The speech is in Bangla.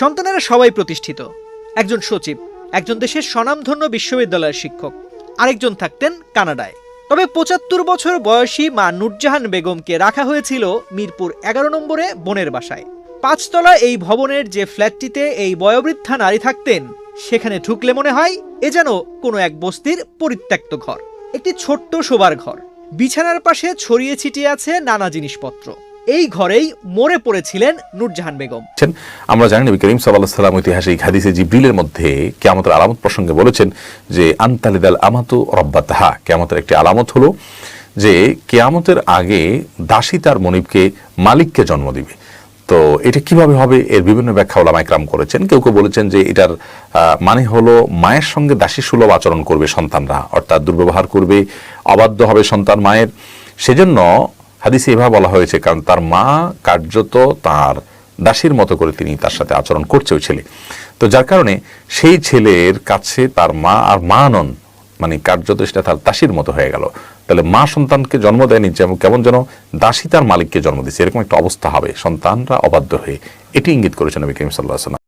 সন্তানেরা সবাই প্রতিষ্ঠিত। একজন সচিব, একজন দেশের স্বনামধন্য বিশ্ববিদ্যালয়ের শিক্ষক, আরেকজন থাকতেন কানাডায়। তবে ৭৫ বছর বয়সী মা নূরজাহান বেগমকে রাখা হয়েছিল মিরপুর ১১ নম্বরে বোনের বাসায়। ৫ তলা এই ভবনের যে ফ্ল্যাটটিতে এই বয়োবৃদ্ধা নারী থাকতেন, সেখানে ঢুকলে মনে হয় এ যেন কোনো এক বস্তির পরিত্যক্ত ঘর। একটি ছোট্ট শোবার ঘর, বিছানার পাশে ছড়িয়ে ছিটিয়ে আছে নানা জিনিসপত্র। এই ঘরেই মরে পড়েছিলেন নূরজাহান বেগম। আমরা জানি নবী করিম সাল্লাল্লাহু আলাইহি ওয়াসাল্লাম ঐতিহাসিক হাদিসে জিবরিলের মধ্যে কিয়ামতের আলামত প্রসঙ্গে বলেছেন যে আনতালিদাল আমাতু রাব্বাতাহা, কিয়ামতের একটি আলামত হলো যে কিয়ামতের আগে দাসী তার মনিবকে মালিককে জন্ম দিবে। তো এটা কিভাবে হবে এর বিভিন্ন ব্যাখ্যা ওলামা ইকরাম করেছেন। কেউ কেউ বলেছেন যে এটার মানে হলো মায়ের সঙ্গে দাসী সুলভ আচরণ করবে সন্তানরা, অর্থাৎ দুর্ব্যবহার করবে, অবাধ্য হবে সন্তান মায়ের। সেজন্য হাদিসে এভাবে বলা হয়েছে, কারণ তার মা কার্যত তার দাসীর মতো করে তিনি তার সাথে আচরণ করছে ওই ছেলে। তো যার কারণে সেই ছেলের কাছে তার মা আর মা নন, মানে কার্যত সেটা তার দাসীর মতো হয়ে গেল। তাহলে মা সন্তানকে জন্ম দেয়নি, যেমন কেমন যেন দাসী তার মালিককে জন্ম দিচ্ছে, এরকম একটা অবস্থা হবে সন্তানরা অবাধ্য হয়ে। এটি ইঙ্গিত করেছেন নবী করিম সাল্লাল্লাহু আলাইহি ওয়াসাল্লাম।